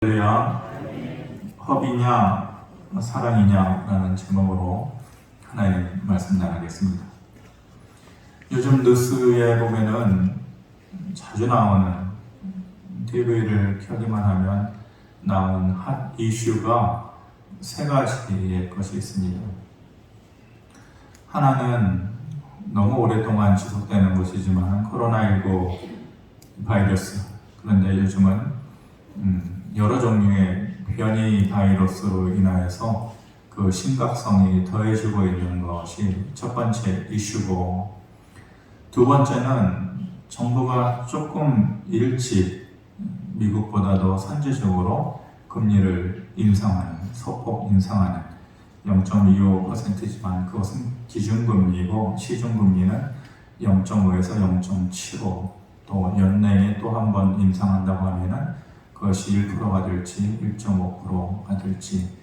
할렐루야, 허비냐 사랑이냐라는 제목으로 하나님 말씀 나누겠습니다. 요즘 뉴스에 보면은 자주 나오는 TV를 켜기만 하면 나온 핫 이슈가 세 가지의 것이 있습니다. 하나는 너무 오랫동안 지속되는 것이지만 코로나19 바이러스. 그런데 요즘은 여러 종류의 변이 바이러스로 인하여서 그 심각성이 더해지고 있는 것이 첫 번째 이슈고, 두 번째는 정부가 조금 일찍 미국보다도 선제적으로 금리를 인상하는, 소폭 인상하는 0.25%지만 그것은 기준금리고 시중금리는 0.5에서 0.75, 또 연내에 또 한 번 인상한다고 하면은 그것이 1%가 될지 1.5%가 될지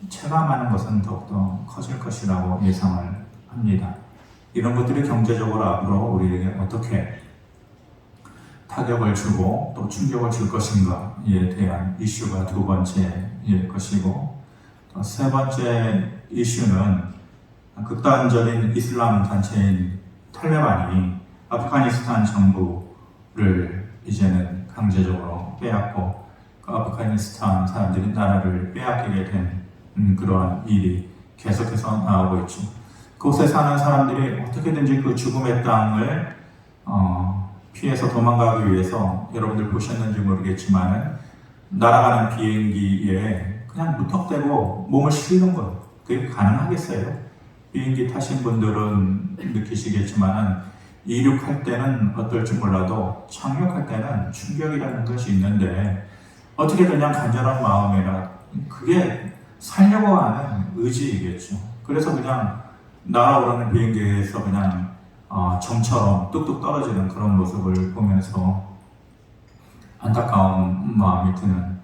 체감하는 것은 더욱더 커질 것이라고 예상을 합니다. 이런 것들이 경제적으로 앞으로 우리에게 어떻게 타격을 주고 또 충격을 줄 것인가에 대한 이슈가 두 번째일 것이고, 또 세 번째 이슈는 극단적인 이슬람 단체인 탈레반이 아프가니스탄 정부를 이제는 강제적으로 빼앗고 아프가니스탄 사람들이 나라를 빼앗기게 된 그러한 일이 계속해서 나오고 있죠. 그곳에 사는 사람들이 어떻게든지 그 죽음의 땅을 피해서 도망가기 위해서, 여러분들 보셨는지 모르겠지만 날아가는 비행기에 그냥 무턱대고 몸을 실는 거예요. 그게 가능하겠어요? 비행기 타신 분들은 느끼시겠지만 이륙할 때는 어떨지 몰라도 착륙할 때는 충격이라는 것이 있는데, 어떻게 그냥 간절한 마음이라 그게 살려고 하는 의지이겠죠. 그래서 그냥 날아오르는 비행기에서 그냥 점처럼 뚝뚝 떨어지는 그런 모습을 보면서 안타까운 마음이 드는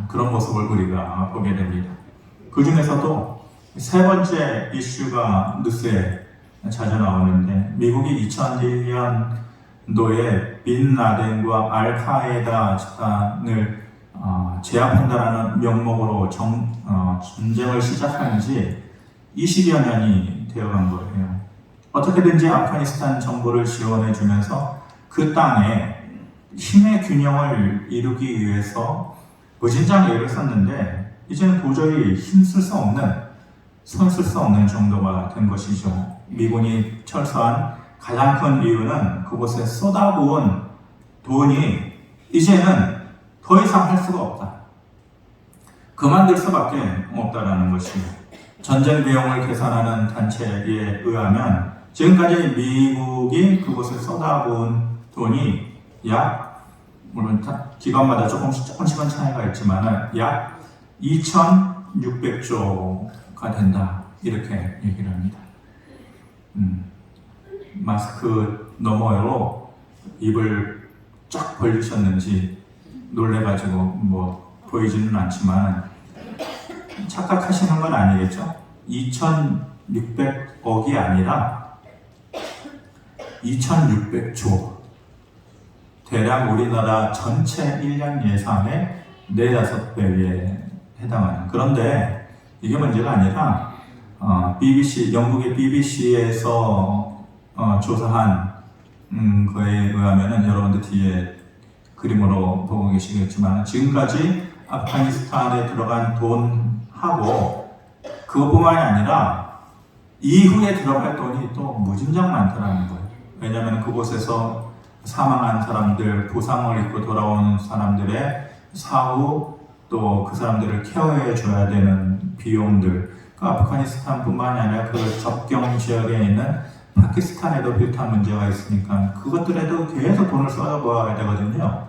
그런 모습을 우리가 보게 됩니다. 그 중에서도 세 번째 이슈가 뉴스에 자주 나오는데, 미국이 2001년도에 빈 라덴과 알카에다 집단을 제압한다라는 명목으로 전쟁을 시작한 지 20여 년이 되어간 거예요. 어떻게든지 아프가니스탄 정부를 지원해주면서 그 땅에 힘의 균형을 이루기 위해서 무진장 애를 썼는데, 이제는 도저히 힘쓸 수 없는, 손쓸 수 없는 정도가 된 것이죠. 미군이 철수한 가장 큰 이유는 그곳에 쏟아부은 돈이 이제는 더 이상 할 수가 없다, 그만둘 수밖에 없다라는 것이에요. 전쟁 비용을 계산하는 단체에 의하면 지금까지 미국이 그곳에 쏟아부은 돈이 물론 기관마다 조금씩은 차이가 있지만 약 2,600조가 된다, 이렇게 얘기를 합니다. 마스크 너머로 입을 쫙 벌리셨는지 놀래가지고 보이지는 않지만 착각하시는 건 아니겠죠? 2,600억이 아니라 2,600조, 대략 우리나라 전체 1년 예산의 4-5배에 해당하는. 그런데 이게 문제가 아니라 BBC, 영국의 BBC에서 조사한 거에 의하면은, 여러분들 뒤에 그림으로 보고 계시겠지만 지금까지 아프가니스탄에 들어간 돈하고 그것뿐만이 아니라 이후에 들어갈 돈이 또 무진장 많더라는 거예요. 왜냐하면 그곳에서 사망한 사람들, 부상을 입고 돌아온 사람들의 사후, 또 그 사람들을 케어해 줘야 되는 비용들, 그 아프가니스탄뿐만이 아니라 그 접경 지역에 있는 파키스탄에도 비슷한 문제가 있으니까 그것들에도 계속 돈을 쏟아부어야 되거든요.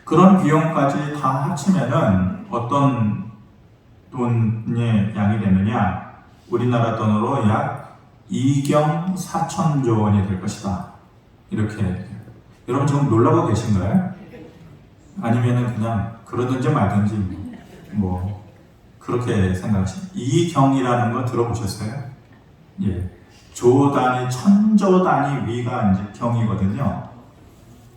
그런 비용까지 다 합치면은 어떤 돈의 양이 되느냐, 우리나라 돈으로 약 2경 4천조 원이 될 것이다, 이렇게. 여러분 지금 놀라고 계신가요? 아니면은 그냥 그러든지 말든지 그렇게 생각하시나요? 이경이라는 거 들어보셨어요? 예. 조 단위, 천조 단위 위가 이제 경이거든요.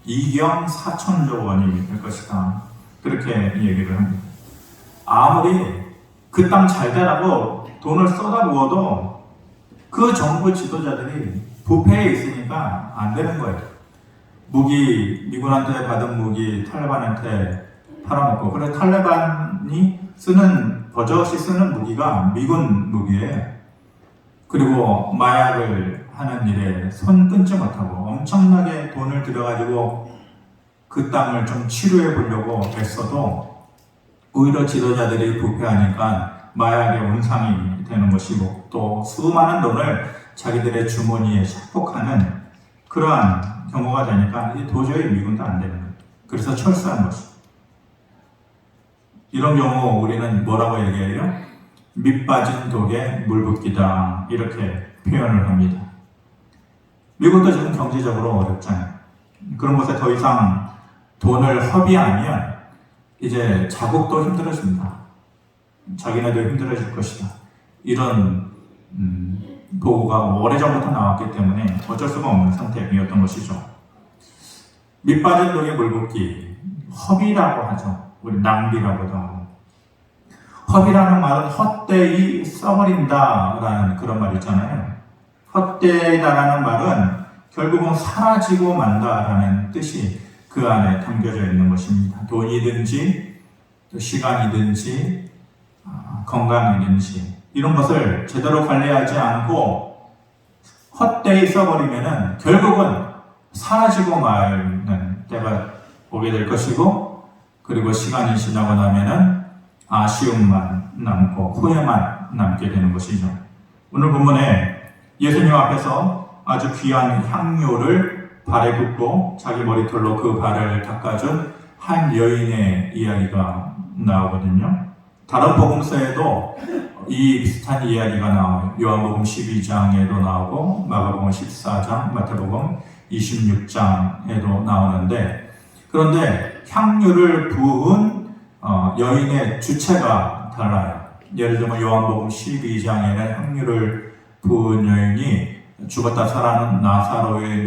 2경 4천조 원이 될 것이다. 그렇게 얘기를 합니다. 아무리 그 땅 잘 되라고 돈을 쏟아부어도 그 정부 지도자들이 부패에 있으니까 안 되는 거예요. 미군한테 받은 무기 탈레반한테 팔아먹고, 그래 탈레반이 버젓이 쓰는 무기가 미군 무기예요. 그리고 마약을 하는 일에 손 끊지 못하고 엄청나게 돈을 들여가지고 그 땅을 좀 치료해 보려고 애써도 오히려 지도자들이 부패하니까 마약의 온상이 되는 것이고, 또 수많은 돈을 자기들의 주머니에 착복하는 그러한 경우가 되니까 도저히 미군도 안 되는 거예요. 그래서 철수한 것이죠. 이런 경우 우리는 뭐라고 얘기해요? 밑 빠진 독에 물 붓기다, 이렇게 표현을 합니다. 미국도 지금 경제적으로 어렵잖아요. 그런 곳에 더 이상 돈을 허비하면 이제 자국도 힘들어집니다. 자기네도 힘들어질 것이다. 이런 보고가 오래전부터 나왔기 때문에 어쩔 수가 없는 상태이었던 것이죠. 밑 빠진 독에 물 붓기, 허비라고 하죠. 우리 낭비라고도 하고. 허비라는 말은 헛되이 써버린다라는 그런 말 있잖아요. 헛되다라는 말은 결국은 사라지고 만다라는 뜻이 그 안에 담겨져 있는 것입니다. 돈이든지 또 시간이든지 건강이든지 이런 것을 제대로 관리하지 않고 헛되이 써버리면은 결국은 사라지고 마는 때가 오게 될 것이고, 그리고 시간이 지나고 나면은 아쉬움만 남고 후회만 남게 되는 것이죠. 오늘 본문에 예수님 앞에서 아주 귀한 향료를 발에 붓고 자기 머리털로 그 발을 닦아준 한 여인의 이야기가 나오거든요. 다른 복음서에도 이 비슷한 이야기가 나와요. 요한복음 12장에도 나오고 마가복음 14장, 마태복음 26장에도 나오는데, 그런데 향유를 부은 여인의 주체가 달라요. 예를 들면 요한복음 12장에는 향유를 부은 여인이 죽었다 살아난 나사로의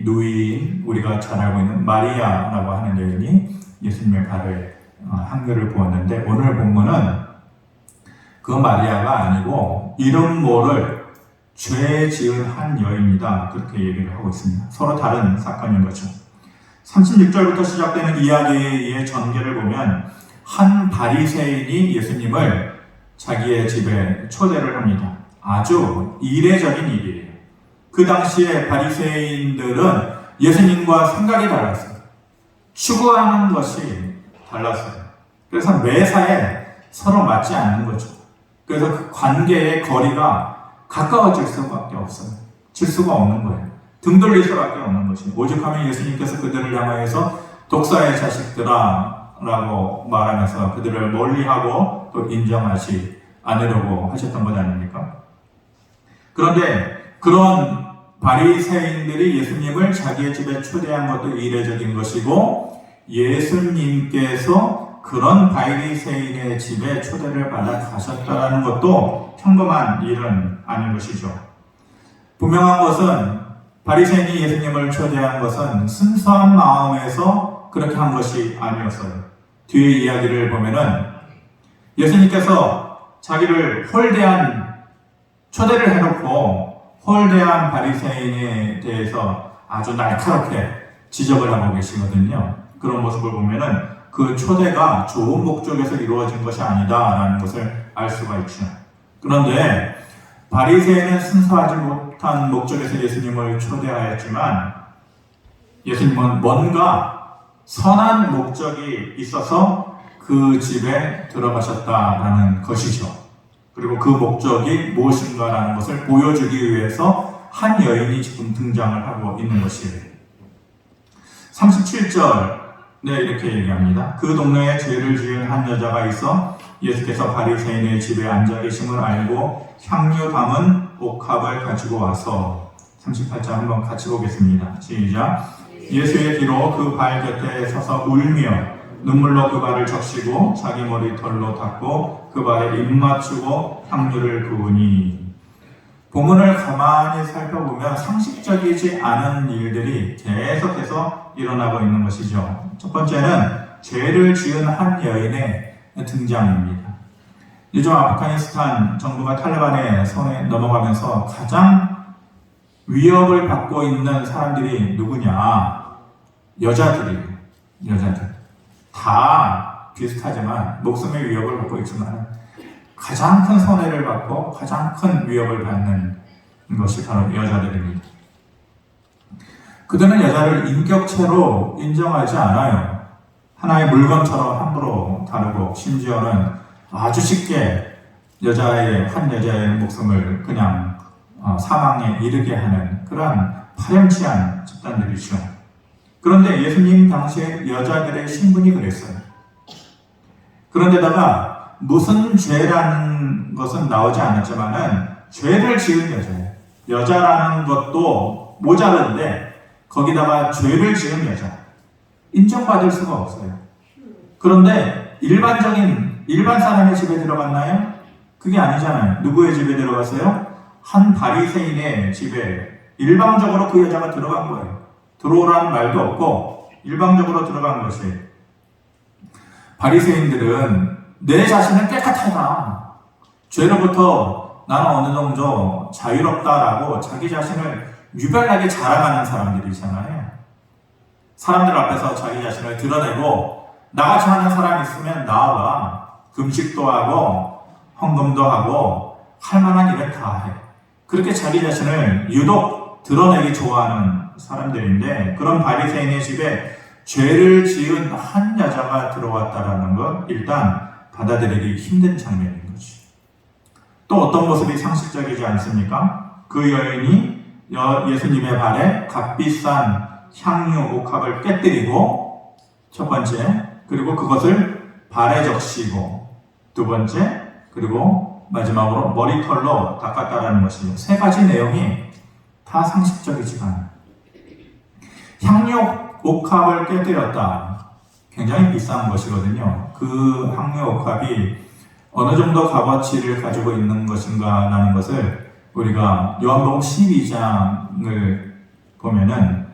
누이인 우리가 잘 알고 있는 마리아라고 하는 여인이 예수님의 발에 향유를 부었는데, 오늘 본문은 그 마리아가 아니고 이름 모를 죄 지은 한 여인이다, 그렇게 얘기를 하고 있습니다. 서로 다른 사건인 거죠. 36절부터 시작되는 이야기의 전개를 보면 한 바리새인이 예수님을 자기의 집에 초대를 합니다. 아주 이례적인 일이에요. 그 당시에 바리새인들은 예수님과 생각이 달랐어요. 추구하는 것이 달랐어요. 그래서 매사에 서로 맞지 않는 거죠. 그래서 그 관계의 거리가 가까워질 수밖에 없어요. 질 수가 없는 거예요. 등 돌릴 수밖에 없는 것이, 오죽하면 예수님께서 그들을 향하여서 독사의 자식들아 라고 말하면서 그들을 멀리하고 또 인정하지 않으려고 하셨던 것 아닙니까? 그런데 그런 바리새인들이 예수님을 자기의 집에 초대한 것도 이례적인 것이고, 예수님께서 그런 바리새인의 집에 초대를 받아 가셨다는 것도 평범한 일은 아닌 것이죠. 분명한 것은 바리새인이 예수님을 초대한 것은 순수한 마음에서 그렇게 한 것이 아니었어요. 뒤에 이야기를 보면은 예수님께서 자기를 초대를 해놓고 홀대한 바리새인에 대해서 아주 날카롭게 지적을 하고 계시거든요. 그런 모습을 보면은 그 초대가 좋은 목적에서 이루어진 것이 아니다라는 것을 알 수가 있죠. 그런데 바리새인은 순수하지 못한 목적에서 예수님을 초대하였지만, 예수님은 뭔가 선한 목적이 있어서 그 집에 들어가셨다라는 것이죠. 그리고 그 목적이 무엇인가라는 것을 보여주기 위해서 한 여인이 지금 등장을 하고 있는 것이에요. 37절 이렇게 얘기합니다. 그 동네에 죄를 지은 한 여자가 있어 예수께서 바리새인의 집에 앉아 계심을 알고 향유 담은 옥합을 가지고 와서, 38절 한번 같이 보겠습니다. 시작. 예수의 뒤로 그 발 곁에 서서 울며 눈물로 그 발을 적시고 자기 머리털로 닦고 그 발에 입 맞추고 향유를 부으니. 본문을 가만히 살펴보면 상식적이지 않은 일들이 계속해서 일어나고 있는 것이죠. 첫 번째는 죄를 지은 한 여인의 등장입니다. 요즘 아프가니스탄 정부가 탈레반의 손에 넘어가면서 가장 위협을 받고 있는 사람들이 누구냐? 여자들이에요. 여자들. 다 비슷하지만 목숨의 위협을 받고 있지만 가장 큰 손해를 받고 가장 큰 위협을 받는 것이 바로 여자들입니다. 그들은 여자를 인격체로 인정하지 않아요. 하나의 물건처럼 함부로 다루고 심지어는 아주 쉽게 한 여자의 목숨을 그냥 사망에 이르게 하는 그러한 파렴치한 집단들이죠. 그런데 예수님 당시에 여자들의 신분이 그랬어요. 그런데다가 무슨 죄라는 것은 나오지 않았지만은 죄를 지은 여자예요. 여자라는 것도 모자른데 거기다가 죄를 지은 여자. 인정받을 수가 없어요. 그런데 일반 사람의 집에 들어갔나요? 그게 아니잖아요. 누구의 집에 들어갔어요? 한 바리새인의 집에 일방적으로 그 여자가 들어간 거예요. 들어오라는 말도 없고 일방적으로 들어간 것이. 바리새인들은 내 자신은 깨끗하다. 죄로부터 나는 어느 정도 자유롭다라고 자기 자신을 유별나게 자랑하는 사람들이잖아요. 사람들 앞에서 자기 자신을 드러내고 나같이 하는 사람이 있으면 나와봐. 금식도 하고 헌금도 하고 할 만한 일은 다 해. 그렇게 자기 자신을 유독 드러내기 좋아하는 사람들인데 그런 바리새인의 집에 죄를 지은 한 여자가 들어왔다라는 것 일단 받아들이기 힘든 장면인 거지. 또 어떤 모습이 상식적이지 않습니까? 그 여인이 예수님의 발에 값비싼 향유 옥합을 깨뜨리고 첫 번째, 그리고 그것을 발에 적시고 두 번째, 그리고 마지막으로 머리털로 닦았다라는 것이죠. 세 가지 내용이 다 상식적이지가 않아요. 향유 옥합을 깨뜨렸다. 굉장히 비싼 것이거든요. 그 향유 옥합이 어느 정도 값어치를 가지고 있는 것인가 라는 것을 우리가 요한복음 12장을 보면은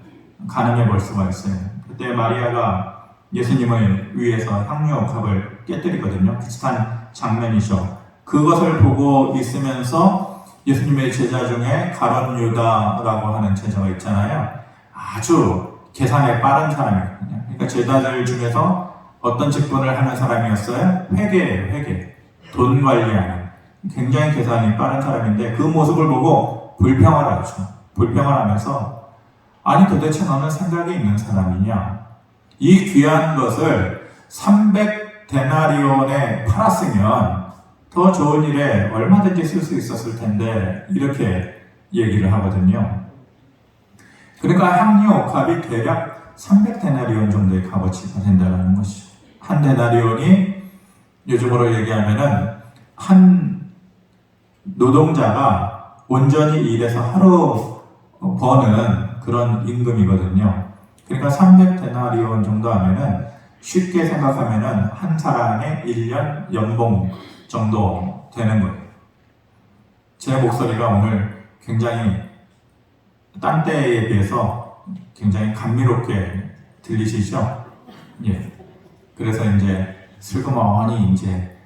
가늠해 볼 수가 있어요. 그때 마리아가 예수님을 위해서 향유 옥합을 깨뜨리거든요. 비슷한 장면이죠. 그것을 보고 있으면서 예수님의 제자 중에 가룟 유다라고 하는 제자가 있잖아요. 아주 계산에 빠른 사람이거든요. 그러니까 제자들 중에서 어떤 직분을 하는 사람이었어요? 회계. 돈 관리하는. 굉장히 계산이 빠른 사람인데 그 모습을 보고 불평을 하죠. 불평을 하면서 아니 도대체 너는 생각이 있는 사람이냐? 이 귀한 것을 300데나리온에 팔았으면 더 좋은 일에 얼마든지 쓸 수 있었을 텐데 이렇게 얘기를 하거든요. 그러니까 향유 옥합이 대략 300데나리온 정도의 값어치가 된다는 것이죠. 한 데나리온이 요즘으로 얘기하면은 한 노동자가 온전히 일해서 하루 버는 그런 임금이거든요. 그러니까 300데나리온 정도 하면은 쉽게 생각하면은 한 사람의 1년 연봉 정도 되는 거예요. 제 목소리가 오늘 굉장히 딴 때에 비해서 굉장히 감미롭게 들리시죠? 예. 그래서 이제 슬그머니 이제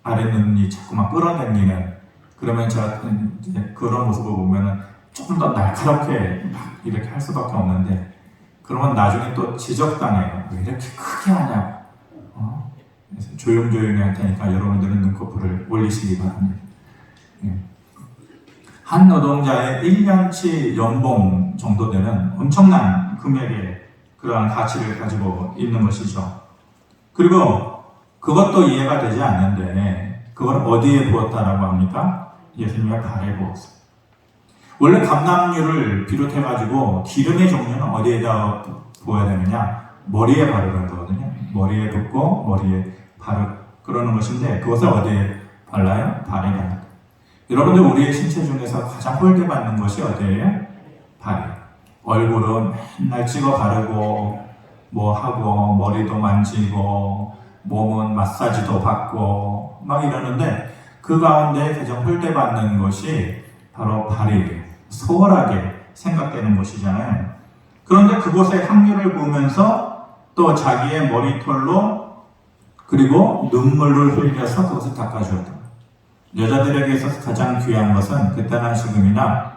아랫눈이 자꾸만 끌어당기는 그러면 제가 이제 그런 모습을 보면은 조금 더 날카롭게 막 이렇게 할 수밖에 없는데 그러면 나중에 또 지적당해요. 왜 이렇게 크게 하냐고. 그래서 조용조용히 할 테니까 여러분들은 눈꺼풀을 올리시기 바랍니다. 예. 한 노동자의 1년치 연봉 정도 되는 엄청난 금액의 그러한 가치를 가지고 있는 것이죠. 그리고 그것도 이해가 되지 않는데 그걸 어디에 부었다라고 합니까? 예수님의 발에 부었어요. 원래 감람류를 비롯해가지고 기름의 종류는 어디에다 부어야 되느냐? 머리에 바르는 거거든요. 머리에 붓고 머리에 그러는 것인데 그것을 어디에 발라요? 발에 발라요. 여러분들 우리의 신체 중에서 가장 홀대받는 것이 어디예요? 발이에요. 얼굴은 맨날 찍어 바르고 뭐 하고 머리도 만지고 몸은 마사지도 받고 막 이러는데 그 가운데 가장 홀대받는 것이 바로 발이에요. 소홀하게 생각되는 것이잖아요. 그런데 그곳에 향유를 부으면서 또 자기의 머리털로 그리고 눈물을 흘려서 그것을 닦아주었다. 여자들에게 있어서 가장 귀한 것은 그때나 지금이나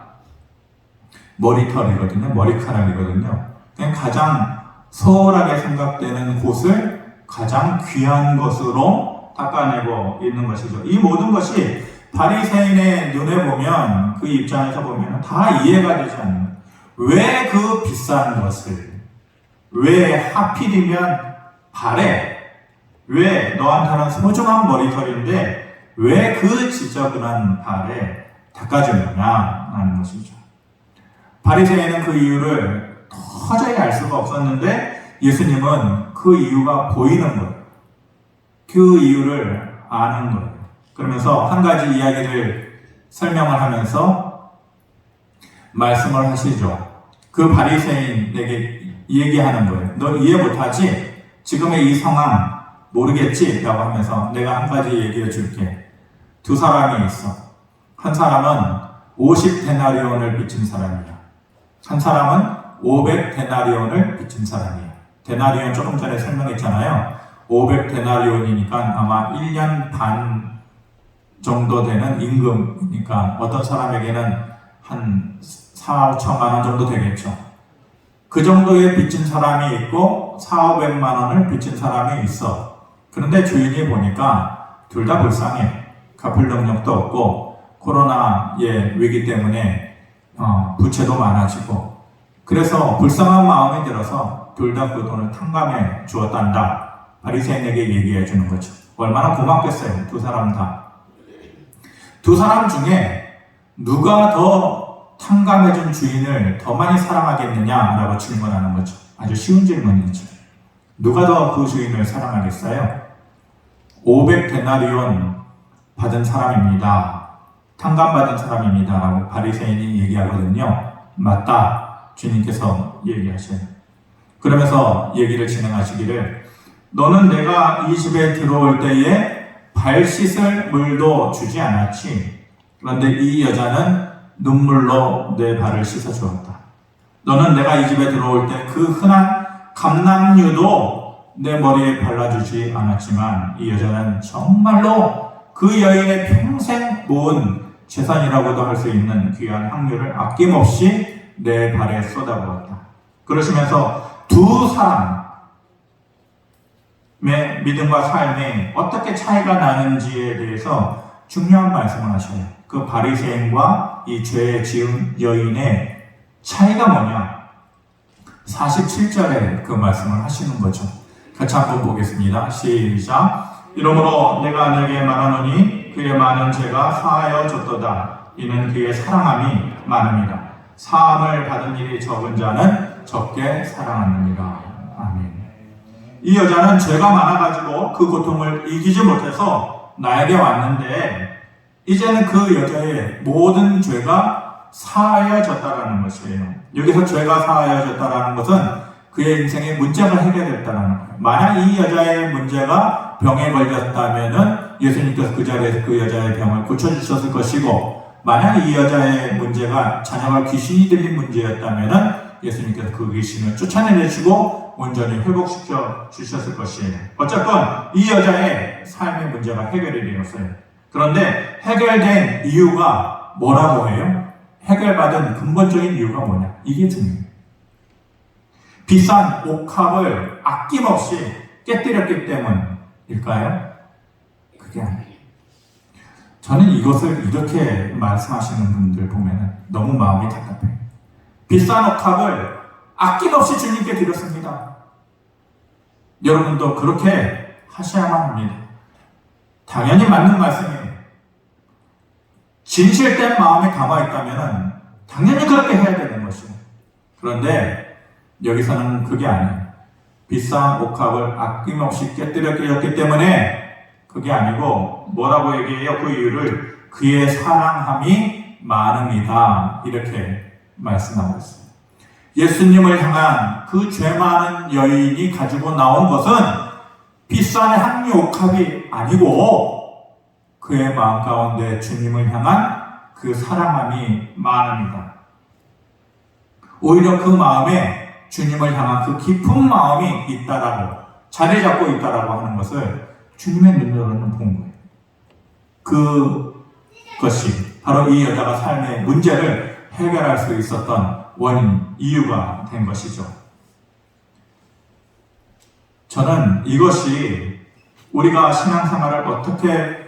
머리털이거든요. 머리카락이거든요. 가장 소홀하게 생각되는 곳을 가장 귀한 것으로 닦아내고 있는 것이죠. 이 모든 것이 바리새인의 눈에 보면, 그 입장에서 보면 다 이해가 되지 않는, 왜 그 비싼 것을, 왜 하필이면 발에, 왜 너한테는 소중한 머리털인데 왜 그 지저분한 발에 닦아주느냐 하는 것이죠. 바리새인은 그 이유를 도저히 알 수가 없었는데 예수님은 그 이유가 보이는 거예요. 그 이유를 아는 거예요. 그러면서 한 가지 이야기를 설명을 하면서 말씀을 하시죠. 그 바리새인에게 얘기하는 거예요. 너 이해 못하지? 지금의 이 상황 모르겠지? 라고 하면서 내가 한 가지 얘기해 줄게. 두 사람이 있어. 한 사람은 50데나리온을 빚진 사람이야. 한 사람은 500데나리온을 빚진 사람이야. 데나리온 조금 전에 설명했잖아요. 500데나리온이니까 아마 1년 반 정도 되는 임금이니까 어떤 사람에게는 한 4,5천만 원 정도 되겠죠. 그 정도의 빚진 사람이 있고 4,500만 원을 빚진 사람이 있어. 그런데 주인이 보니까 둘 다 불쌍해. 갚을 능력도 없고 코로나의 위기 때문에 부채도 많아지고 그래서 불쌍한 마음이 들어서 둘 다 그 돈을 탕감해 주었단다. 바리새인에게 얘기해 주는 거죠. 얼마나 고맙겠어요. 두 사람 다. 두 사람 중에 누가 더 탕감해준 주인을 더 많이 사랑하겠느냐라고 질문하는 거죠. 아주 쉬운 질문이죠. 누가 더 그 주인을 사랑하겠어요? 500데나리온 받은 사람입니다. 탕감받은 사람입니다. 라고 바리새인이 얘기하거든요. 맞다. 주님께서 얘기하셔요. 그러면서 얘기를 진행하시기를 너는 내가 이 집에 들어올 때에 발 씻을 물도 주지 않았지. 그런데 이 여자는 눈물로 내 발을 씻어 주었다. 너는 내가 이 집에 들어올 때 그 흔한 감람유도 내 머리에 발라주지 않았지만 이 여자는 정말로 그 여인의 평생 모은 재산이라고도 할 수 있는 귀한 향유를 아낌없이 내 발에 쏟아부었다. 그러시면서 두 사람의 믿음과 삶에 어떻게 차이가 나는지에 대해서 중요한 말씀을 하셔요. 그 바리새인과 이 죄 지은 여인의 차이가 뭐냐? 47절에 그 말씀을 하시는 거죠. 같이 한번 보겠습니다. 시작. 이러므로 내가 너에게 말하노니 그의 많은 죄가 사하여졌도다. 이는 그의 사랑함이 많음이다. 사함을 받은 일이 적은 자는 적게 사랑하느니라. 아멘. 이 여자는 죄가 많아가지고 그 고통을 이기지 못해서 나에게 왔는데 이제는 그 여자의 모든 죄가 사하여졌다라는 것이에요. 여기서 죄가 사하여졌다라는 것은 그의 인생의 문제가 해결됐다는 거예요. 만약 이 여자의 문제가 병에 걸렸다면은 예수님께서 그 자리에서 그 여자의 병을 고쳐주셨을 것이고, 만약 이 여자의 문제가 자녀가 귀신이 들린 문제였다면은 예수님께서 그 귀신을 쫓아내주시고 온전히 회복시켜 주셨을 것이에요. 어쨌건 이 여자의 삶의 문제가 해결이 되었어요. 그런데 해결된 이유가 뭐라고 해요? 해결받은 근본적인 이유가 뭐냐? 이게 중요해요. 비싼 옥합을 아낌없이 깨뜨렸기 때문일까요? 그게 아니에요. 저는 이것을 이렇게 말씀하시는 분들 보면 너무 마음이 답답해요. 비싼 옥합을 아낌없이 주님께 드렸습니다. 여러분도 그렇게 하셔야만 합니다. 당연히 맞는 말씀이에요. 진실된 마음에 담아있다면 당연히 그렇게 해야 되는 것이에요. 그런데 여기서는 그게 아니에요. 비싼 옥합을 아낌없이 깨뜨렸기 때문에 그게 아니고 뭐라고 얘기해요? 그 이유를 그의 사랑함이 많음이다. 이렇게 말씀하고 있어요. 예수님을 향한 그 죄 많은 여인이 가지고 나온 것은 비싼 향유 옥합이 아니고 그의 마음 가운데 주님을 향한 그 사랑함이 많음이다. 오히려 그 마음에 주님을 향한 그 깊은 마음이 있다라고, 자리 잡고 있다라고 하는 것을 주님의 눈으로는 본 거예요. 그것이 바로 이 여자가 삶의 문제를 해결할 수 있었던 원인, 이유가 된 것이죠. 저는 이것이 우리가 신앙생활을 어떻게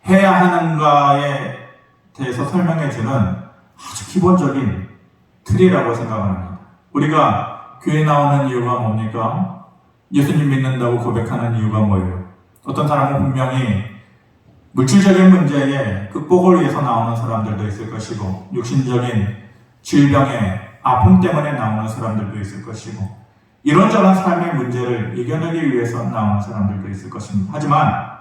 해야 하는가에 대해서 설명해주는 아주 기본적인 틀이라고 생각합니다. 우리가 교회 나오는 이유가 뭡니까? 예수님 믿는다고 고백하는 이유가 뭐예요? 어떤 사람은 분명히 물질적인 문제에 극복을 위해서 나오는 사람들도 있을 것이고, 육신적인 질병의 아픔 때문에 나오는 사람들도 있을 것이고, 이런저런 삶의 문제를 이겨내기 위해서 나오는 사람들도 있을 것입니다. 하지만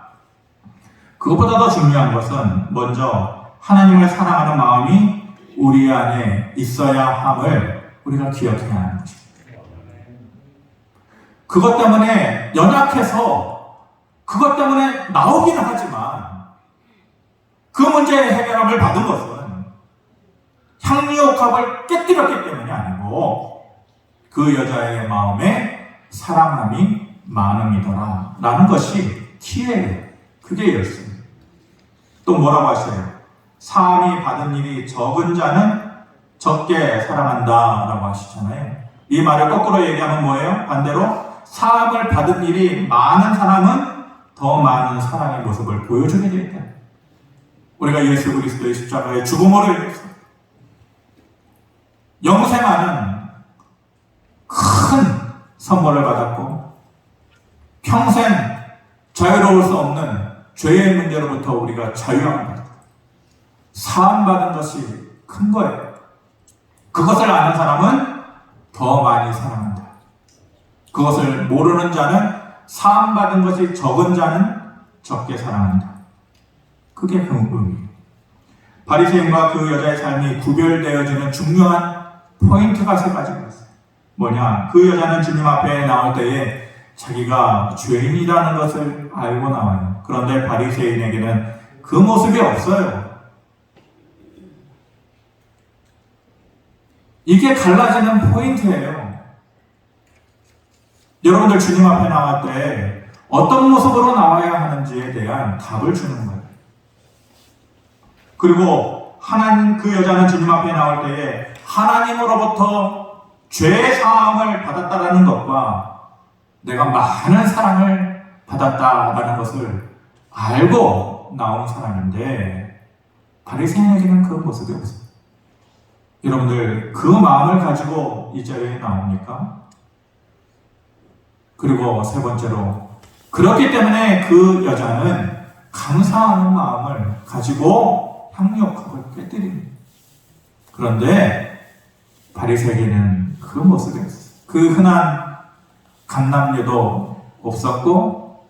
그것보다 더 중요한 것은 먼저 하나님을 사랑하는 마음이 우리 안에 있어야 함을 우리가 기억해야 하는 것입니다. 그것 때문에 연약해서 그것 때문에 나오기는 하지만 그 문제의 해결함을 받은 것은 향유옥합을 깨뜨렸기 때문이 아니고 그 여자의 마음에 사랑함이 많음이더라 라는 것이 키예요. 그게 열쇠입니다. 또 뭐라고 하셔요? 사함이 받은 일이 적은 자는 적게 사랑한다 라고 하시잖아요. 이 말을 거꾸로 얘기하면 뭐예요? 반대로 사함을 받은 일이 많은 사람은 더 많은 사랑의 모습을 보여주게 되겠다. 우리가 예수 그리스도의 십자가의 죽음으로 인해서 영생하는 큰 선물을 받았고 평생 자유로울 수 없는 죄의 문제로부터 우리가 자유함을 받았다. 사함받은 것이 큰 거예요. 그것을 아는 사람은 더 많이 사랑한다. 그것을 모르는 자는 사함받은 것이 적은 자는 적게 사랑한다. 그게 그 의미예요. 바리새인과 그 여자의 삶이 구별되어지는 중요한 포인트가 세 가지가 있어요. 뭐냐? 그 여자는 주님 앞에 나올 때에 자기가 죄인이라는 것을 알고 나와요. 그런데 바리새인에게는 그 모습이 없어요. 이게 갈라지는 포인트예요. 여러분들 주님 앞에 나올 때 어떤 모습으로 나와야 하는지에 대한 답을 주는 거예요. 그리고 하나님, 그 여자는 주님 앞에 나올 때에 하나님으로부터 죄 사함을 받았다라는 것과 내가 많은 사랑을 받았다라는 것을 알고 나온 사람인데 바리새인에게는 그 모습이 없어요. 여러분들 그 마음을 가지고 이 자리에 나옵니까? 그리고 세 번째로, 그렇기 때문에 그 여자는 감사하는 마음을 가지고 향유옥합을 깨뜨립니다. 그런데 바리새인은 그 모습이 없었어요. 그 흔한 감람료도 없었고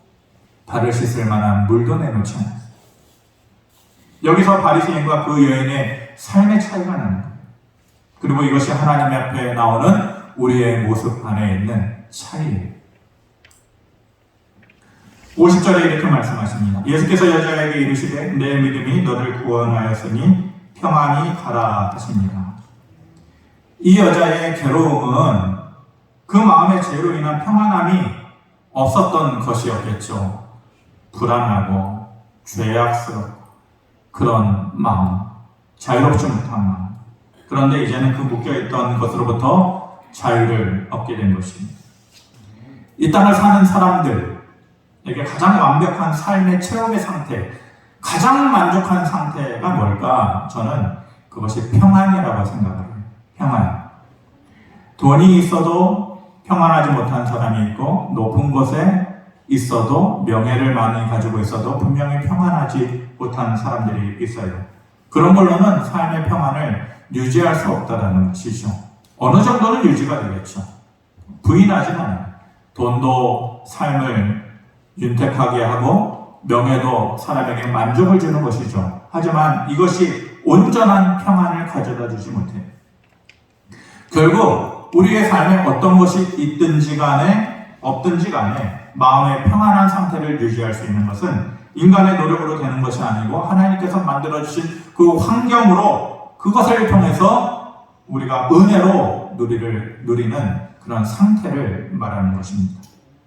발을 씻을 만한 물도 내놓지 않았어요. 여기서 바리새인과 그 여인의 삶의 차이가 나는 거예요. 그리고 이것이 하나님 앞에 나오는 우리의 모습 안에 있는 차이예요. 50절에 이렇게 말씀하십니다. 예수께서 여자에게 이르시되 내 믿음이 너를 구원하였으니 평안히 가라 하십니다. 이 여자의 괴로움은 그 마음의 죄로 인한 평안함이 없었던 것이었겠죠. 불안하고 죄악스럽고 그런 마음, 자유롭지 못한 마음. 그런데 이제는 그 묶여있던 것으로부터 자유를 얻게 된 것입니다. 이 땅을 사는 사람들에게 가장 완벽한 삶의 최후의 상태, 가장 만족한 상태가 뭘까? 저는 그것이 평안이라고 생각해요. 평안. 돈이 있어도 평안하지 못한 사람이 있고, 높은 곳에 있어도, 명예를 많이 가지고 있어도 분명히 평안하지 못한 사람들이 있어요. 그런 걸로는 삶의 평안을 유지할 수 없다는 것이죠. 어느 정도는 유지가 되겠죠. 부인하지는 않아요. 돈도 삶을 윤택하게 하고 명예도 사람에게 만족을 주는 것이죠. 하지만 이것이 온전한 평안을 가져다 주지 못해요. 결국 우리의 삶에 어떤 것이 있든지 간에 없든지 간에 마음의 평안한 상태를 유지할 수 있는 것은 인간의 노력으로 되는 것이 아니고 하나님께서 만들어주신 그 환경으로 그것을 통해서 우리가 은혜로 누리는 그런 상태를 말하는 것입니다.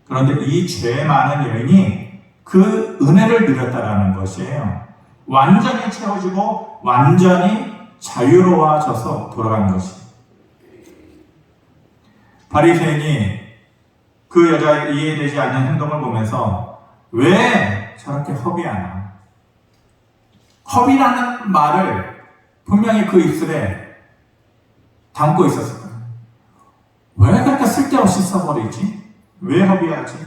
그런데 이 죄 많은 여인이 그 은혜를 누렸다라는 것이에요. 완전히 채워지고 완전히 자유로워져서 돌아간 것이. 바리새인이 그 여자의 이해되지 않는 행동을 보면서 왜 저렇게 허비하나? 허비라는 말을 분명히 그 입술에 담고 있었을 거예요. 왜 그렇게 쓸데없이 써버리지? 왜 허비하지?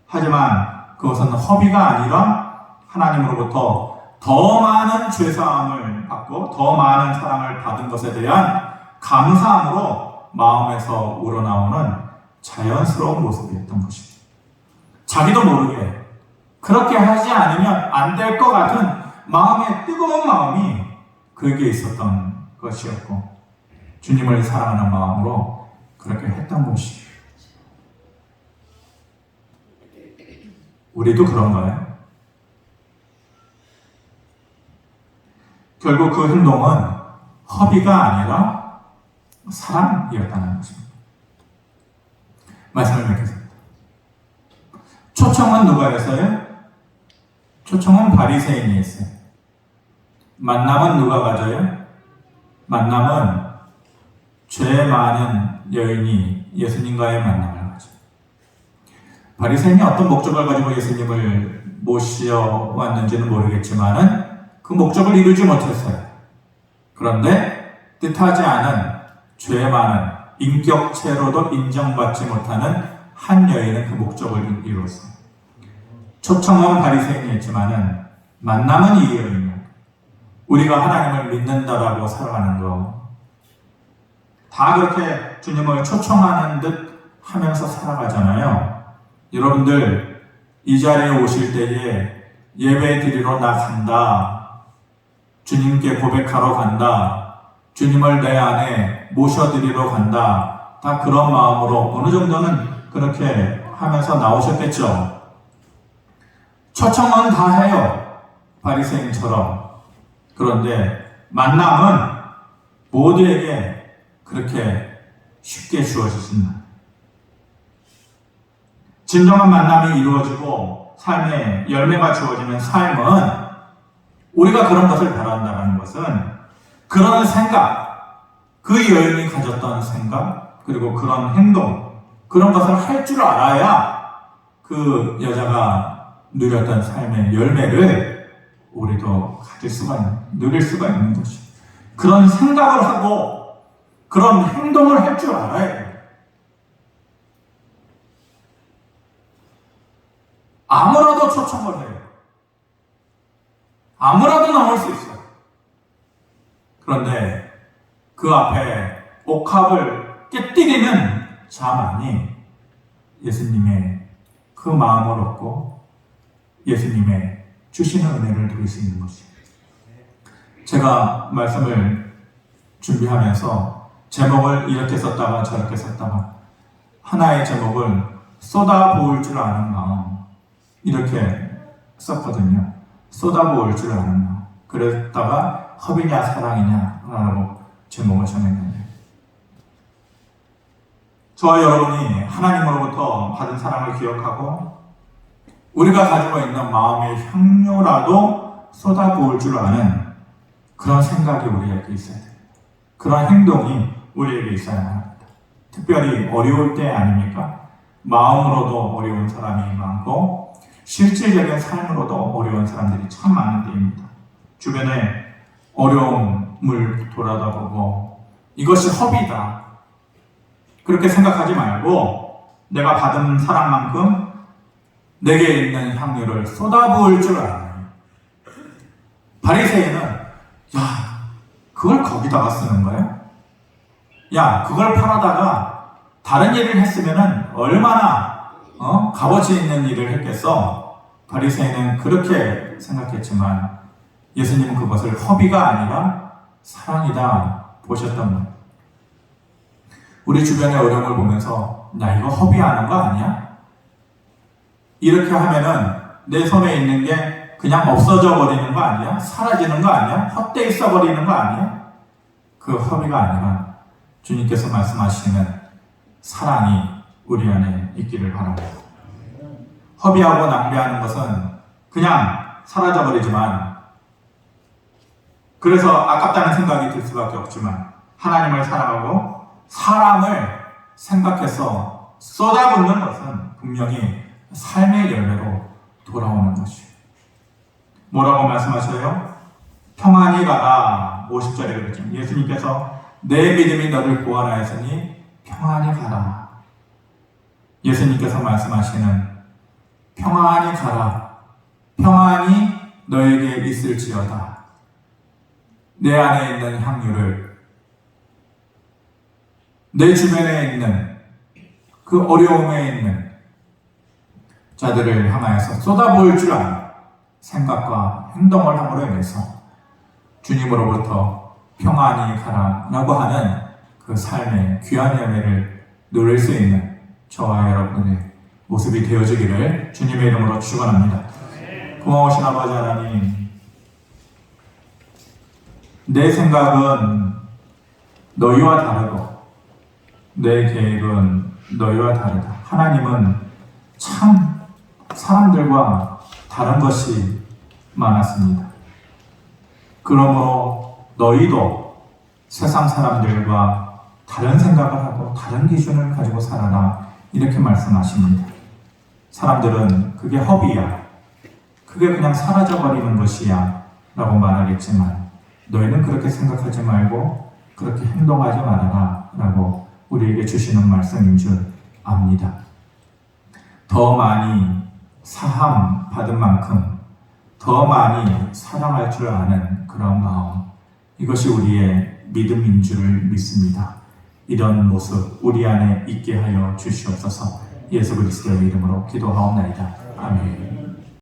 하지만 그것은 허비가 아니라 하나님으로부터 더 많은 죄사함을 받고 더 많은 사랑을 받은 것에 대한 감사함으로 마음에서 우러나오는 자연스러운 모습이었던 것입니다. 자기도 모르게 그렇게 하지 않으면 안 될 것 같은 마음의 뜨거운 마음이 그에게 있었던 것이었고 주님을 사랑하는 마음으로 그렇게 했던 것이에요. 우리도 그런가요? 결국 그 행동은 허비가 아니라 사랑이었다는 것입니다. 말씀을 맺겠습니다. 초청은 누가 했어요? 초청은 바리새인이 했어요. 만남은 누가 가져요? 만남은 죄 많은 여인이 예수님과의 만남을 가져요. 바리새인이 어떤 목적을 가지고 예수님을 모셔왔는지는 모르겠지만은 그 목적을 이루지 못했어요. 그런데 뜻하지 않은 죄 많은 인격체로도 인정받지 못하는 한 여인은 그 목적을 이루었어요. 초청은 바리새인이 했지만은 만남은 이 여인이에요. 우리가 하나님을 믿는다라고 살아가는 거 다 그렇게 주님을 초청하는 듯 하면서 살아가잖아요. 여러분들 이 자리에 오실 때에 예배 드리러 나 간다, 주님께 고백하러 간다, 주님을 내 안에 모셔드리러 간다, 다 그런 마음으로 어느 정도는 그렇게 하면서 나오셨겠죠. 초청은 다 해요, 바리새인처럼. 그런데 만남은 모두에게 그렇게 쉽게 주어지진 않아요. 진정한 만남이 이루어지고 삶의 열매가 주어지는 삶은 우리가 그런 것을 바란다는 것은 그런 생각, 그 여인이 가졌던 생각, 그리고 그런 행동, 그런 것을 할 줄 알아야 그 여자가 누렸던 삶의 열매를 우리도 누릴 수가 있는 것이. 그런 생각을 하고 그런 행동을 할 줄 알아야 돼요. 아무라도 초청을 해요. 아무라도 나올 수 있어요. 그런데 그 앞에 옥합을 깨뜨리는 자만이 예수님의 그 마음을 얻고 예수님의 주시는 은혜를 누릴 수 있는 것이에요. 제가 말씀을 준비하면서 제목을 이렇게 썼다가 저렇게 썼다가 하나의 제목을 쏟아부을 줄 아는 마음 이렇게 썼거든요. 쏟아부을 줄 아는 마음. 그랬다가 허비냐 사랑이냐 라고 제목을 정했는데 저와 여러분이 하나님으로부터 받은 사랑을 기억하고 우리가 가지고 있는 마음의 향료라도 쏟아부을 줄 아는 그런 생각이 우리에게 있어야 돼요. 그런 행동이 우리에게 있어야 합니다. 특별히 어려울 때 아닙니까? 마음으로도 어려운 사람이 많고 실질적인 삶으로도 어려운 사람들이 참 많은 때입니다. 주변에 어려움을 돌아다보고 이것이 허비다 그렇게 생각하지 말고 내가 받은 사랑만큼 내게 있는 향유를 쏟아부을 줄 아는 바리새인은 그걸 거기다가 쓰는 거예요? 그걸 팔아다가 다른 일을 했으면 얼마나 값어치 있는 일을 했겠어. 바리새인은 그렇게 생각했지만 예수님은 그것을 허비가 아니라 사랑이다 보셨던 거예요. 우리 주변의 어려움을 보면서 나 이거 허비하는 거 아니야? 이렇게 하면은 내 손에 있는 게 그냥 없어져 버리는 거 아니야? 사라지는 거 아니야? 헛되이 써버리는 거 아니야? 그 허비가 아니라 주님께서 말씀하시는 사랑이 우리 안에 있기를 바랍니다. 허비하고 낭비하는 것은 그냥 사라져버리지만, 그래서 아깝다는 생각이 들 수밖에 없지만, 하나님을 사랑하고 사람을 생각해서 쏟아붓는 것은 분명히 삶의 열매로 돌아오는 것이에요. 뭐라고 말씀하셔요? 평안히 가라. 50절에 그랬죠. 예수님께서 내 믿음이 너를 구원하였으니 평안히 가라. 예수님께서 말씀하시는 평안히 가라, 평안이 너에게 있을지어다. 내 안에 있는 향유를 내 주변에 있는 그 어려움에 있는 자들을 향하여서 쏟아부을 줄 아는 생각과 행동을 함으로 인해서 주님으로부터 평안히 가라라고 하는 그 삶의 귀한 열매를 누릴 수 있는 저와 여러분의 모습이 되어주기를 주님의 이름으로 축원합니다. 고마우신 아버지 하나님, 내 생각은 너희와 다르고 내 계획은 너희와 다르다. 하나님은 참 사람들과 다른 것이 많았습니다. 그러므로 너희도 세상 사람들과 다른 생각을 하고 다른 기준을 가지고 살아라, 이렇게 말씀하십니다. 사람들은 그게 허비야, 그게 그냥 사라져버리는 것이야 라고 말하겠지만, 너희는 그렇게 생각하지 말고 그렇게 행동하지 말아라 라고 우리에게 주시는 말씀인 줄 압니다. 더 많이 사함 받은 만큼 더 많이 사랑할 줄 아는 그런 마음, 이것이 우리의 믿음인 줄 믿습니다. 이런 모습 우리 안에 있게 하여 주시옵소서. 예수 그리스도의 이름으로 기도하옵나이다. 아멘.